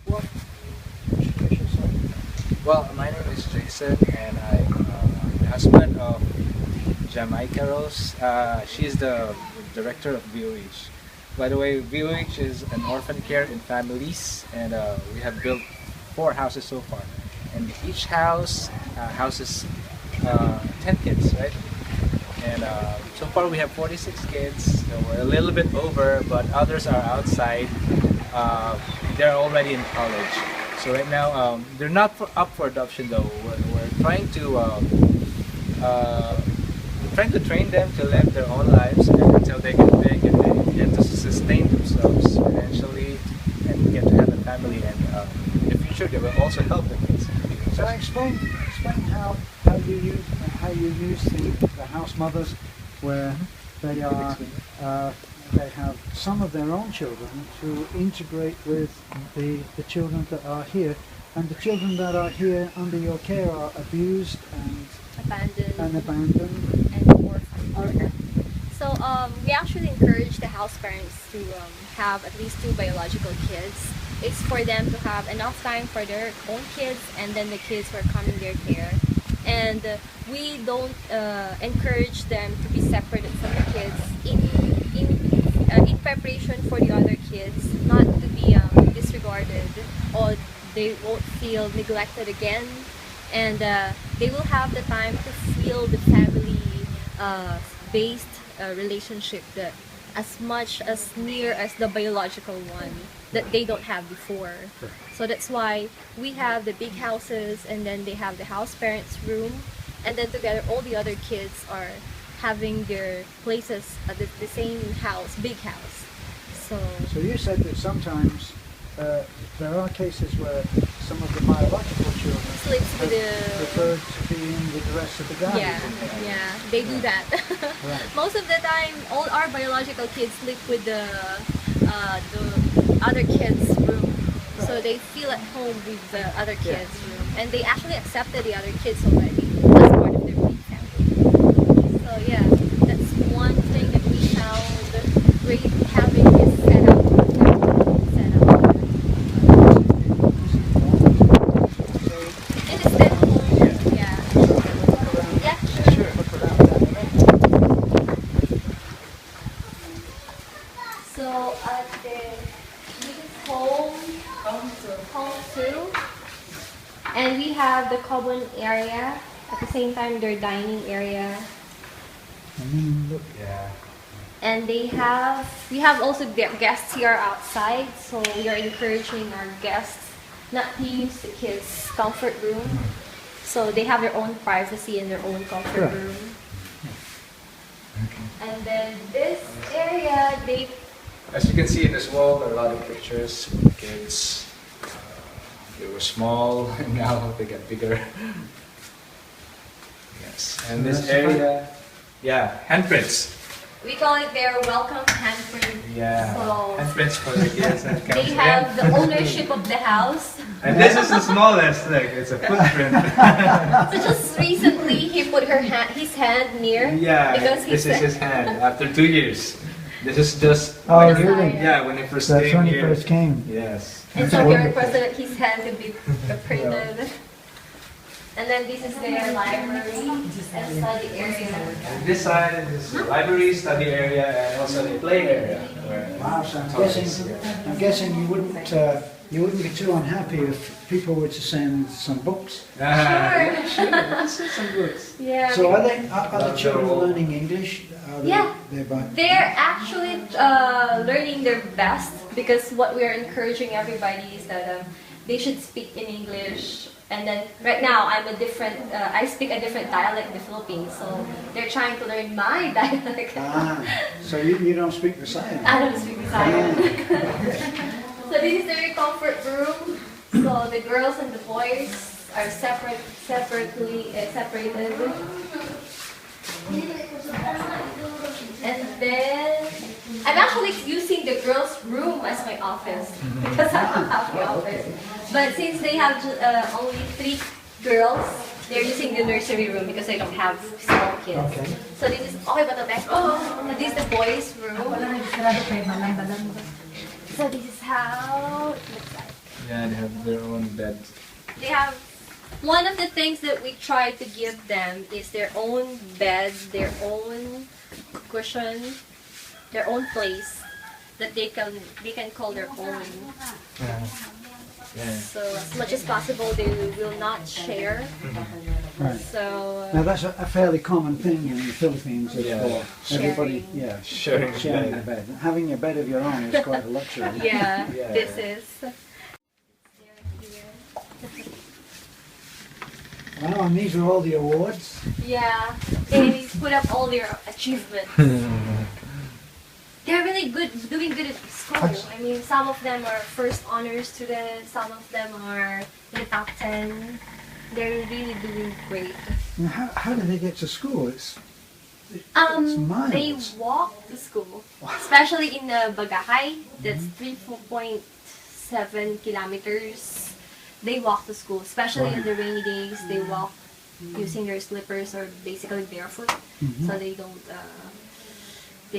What? Introduce yourself. Well, my name is Jason, and I'm the husband of Jamaica Rose. She's the director of VOH. By the way, VOH is an orphan care in families, and we have built 4 houses so far. And each house houses 10 kids, right? And so far we have 46 kids. So we're a little bit over, but others are outside. They're already in college. So right now they're not up for adoption though. We're uh, trying to train them to live their own lives until they get big and they get to sustain themselves financially and get to have a family. And in the future they will also help the kids. So explain how you use the house mothers where they are they have some of their own children to integrate with the children that are here, and the children that are here under your care are abused and abandoned and orphaned. So we actually encourage the house parents to have at least 2 biological kids. It's for them to have enough time for their own kids and then the kids who are coming their care. And we don't encourage them to be separated from the kids in preparation for the other kids, not to be disregarded, or they won't feel neglected again, and they will have the time to feel the family based relationship that as much as near as the biological one that they don't have before. So that's why we have the big houses, and then they have the house parents room, and then together all the other kids are having their places at the same house, big house. So you said that sometimes there are cases where some of the biological children Sleeps with prefer to be in with the rest of the guys. yeah, they do that. Right. Most of the time, all our biological kids sleep with the other kids' room, so they feel at home with the other kids' room, and they actually accepted the other kids already as part of their big family. So yeah, that's one thing that we found great having this setup. It is at home, yeah. Yeah, Sure. Look around that. so at this is home two, and we have the common area at the same time their dining area, And then look. Yeah. and we have also guests here outside, so we are encouraging our guests not to use the kids' comfort room, so they have their own privacy and their own comfort Sure. room. And then this area, As you can see in this wall, there are a lot of pictures of the kids. They were small, and now they get bigger. Yes, and this area, yeah, handprints. we call it their welcome handprint. Yeah, So handprints for the kids that comes they in. have the ownership of the house. And this is the smallest, like it's a footprint. So just recently he put his hand near, Yeah, because this he is said his hand after 2 years. This is just Oh, like, really? yeah, when he first That's came when you here. first came. Yes. and so he requested that his hand to be printed. And then this is their library and study area. And this side is the library, study area, and also the play area. Wow, so Toys, I'm guessing you wouldn't be too unhappy if people were to send some books. Yeah, sure. Let's see some books. Yeah. So are the children learning English? Are they, Yeah. they're They're actually learning their best, because what we are encouraging everybody is that they should speak in English. And then right now I speak a different dialect in the Philippines, so they're trying to learn my dialect. So you don't speak the same. I don't speak Bisaya. So this is their comfort room. So the girls and the boys are separated. And then I'm actually using the girls' room as my office because I don't have the office. But since they have only 3 girls, they're using the nursery room because I don't have small kids. Okay. So this is this is the boys' room. So this is how it looks like. Yeah, they have their own beds. They have one of the things that we try to give them is their own bed, their own cushion, their own place that they can call their own. Yeah. Yeah. So as much as possible, they will not share. Right. So Now that's a fairly common thing in the Philippines. Is Yeah. for everybody, Sharing. yeah, Sharing sharing a bed. bed. Having a bed of your own is quite a luxury. yeah, Yeah. this is. Well, and these are all the awards. Yeah, they put up all their achievements. They're really good, doing good at school. I mean, some of them are first honor students, some of them are in the top 10. They're really doing great. Now, how do they get to school? It's miles. They walk to school, especially in Bagahay. That's 3.7 kilometers. They walk to school, especially in the rainy days. They walk using their slippers or basically barefoot, so they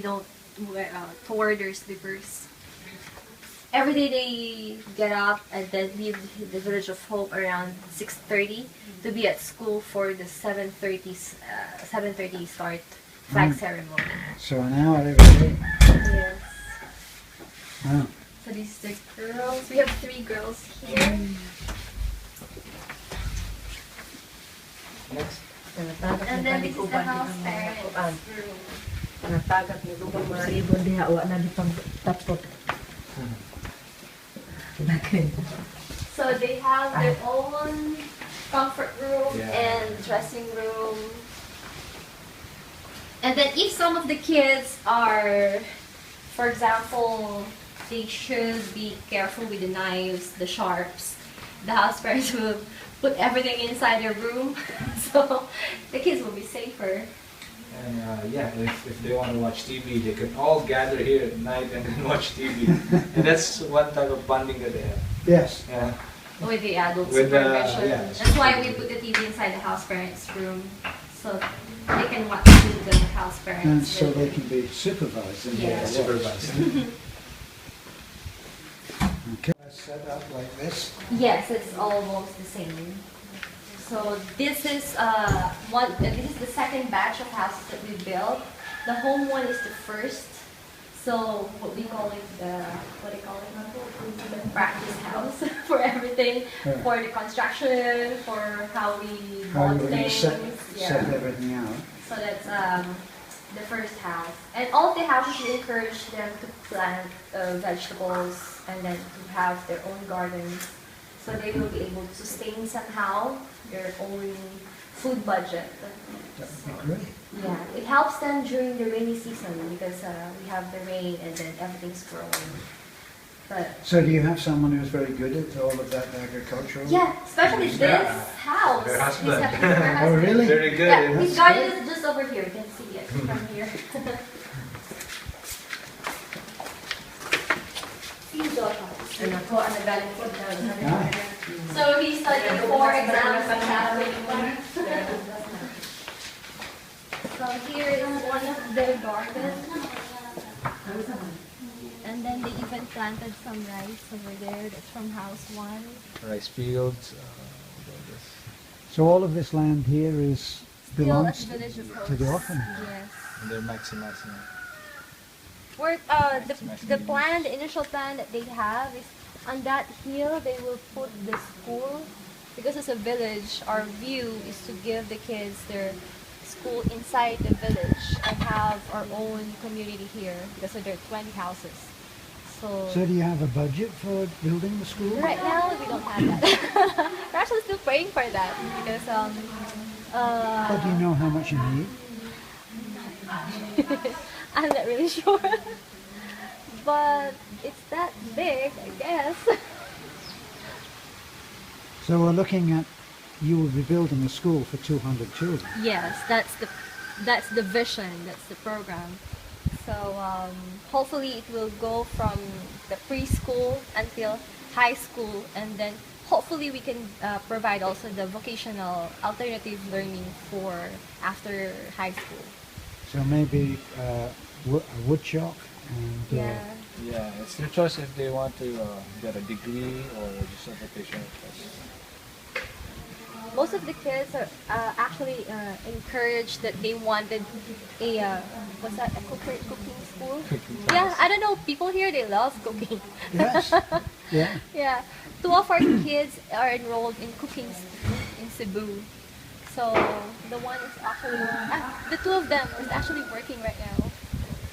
don't tore their slippers. Every day they get up and then leave the Village of Hope around 6:30 to be at school for the 7:30 start flag ceremony. So an hour every day. Yes. Wow. So these are the girls. We have 3 girls here. Next. And then this is the house parents' room. Natagat ni Lubang Maribon diha wa na di pang tapot. So they have their own comfort room and dressing room. And then if some of the kids are, for example, they should be careful with the knives, the sharps, the house parents will put everything inside their room so the kids will be safer. And yeah, if they want to watch TV, they can all gather here at night and then watch TV. And that's one type of bonding that they have. Yes. Yeah. With the adult With the- supervision. yeah. That's why we put the TV inside the house parents' room so they can watch with the house parents. And so they can be supervised. And Yeah. Supervised. Okay. Set up like this. Yes, it's almost the same. So this is this is the second batch of houses that we built. The home one is the first. So what we call it the practice house for everything, Yeah. for the construction, for how we How build you're going to things. set everything out. So that's the first house. And all of the houses we encourage them to plant vegetables and then to have their own gardens. So they will be able to sustain somehow their own food budget. That would be great. Yeah, it helps them during the rainy season because we have the rain and then everything's growing. But So do you have someone who's very good at all of that agricultural? yeah, especially this Yeah. house. Her husband. This is her Oh, husband. really? Very good. Yeah, and his garden is just over here. You can see it from here. He's daughter. Ano ko ang nagaling po Ah. So he studied 4 exams on Catholic. So here is one of their gardens. And then they even planted some rice over there. That's from house 1. Rice fields. So all of this land here is Still at belongs Village of to the Hopes. orphanage. Yes. And they're maximizing it. The plan, the initial plan that they have is on that hill they will put the school because it's a village. Our view is to give the kids their school inside the village and have our own community here because there are 20 houses. So So do you have a budget for building the school? right now we don't have that. We're actually still praying for that because But do you know how much you need? I'm not really sure. But it's that big, I guess. So we're looking at, you will be building a school for 200 children. Yes, that's the vision, that's the program. So hopefully it will go from the preschool until high school, and then hopefully we can provide also the vocational alternative learning for after high school. So maybe a wood shop and Yeah. Yeah, it's their choice if they want to get a degree or just a vocational course. Most of the kids are actually encouraged that they wanted a what's that, a cooking school. Yeah, I don't know. People here, they love cooking. Yes. Yeah. Yeah, two of our kids are enrolled in cooking school in Cebu. So the one is actually the two of them is actually working right now.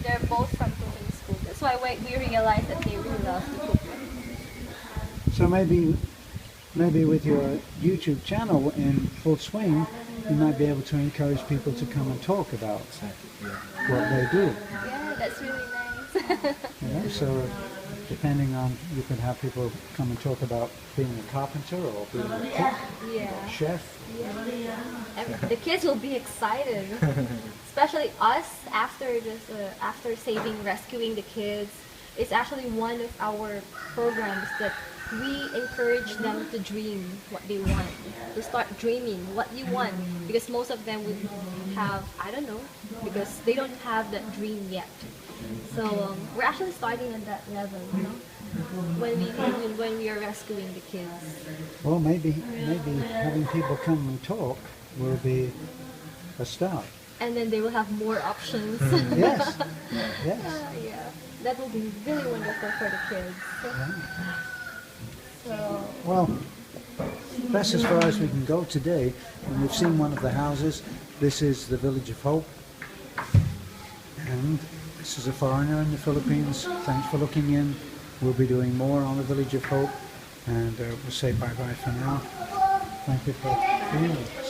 They're both from cooking school. That's why we realized that they really love to cook. So maybe with your YouTube channel in full swing, you might be able to encourage people to come and talk about what they do. Yeah, that's really nice. You know, so depending on, you could have people come and talk about being a carpenter or being a cook, Yeah. chef. The kids will be excited, especially us after this, after rescuing the kids. It's actually one of our programs that we encourage them to dream what they want, to start dreaming what you want, because most of them would have, I don't know, because they don't have that dream yet. So we're actually starting at that level, you know, when we are rescuing the kids. Well, maybe having people come and talk will be a start. And then they will have more options. Yes. Yes. Yeah, that will be really wonderful for the kids. So, Well, that's as far as we can go today. And we've seen one of the houses. This is the Village of Hope. And this is a foreigner in the Philippines. Thanks for looking in. We'll be doing more on the Village of Hope. And we'll say bye-bye for now. Thank you for being with us.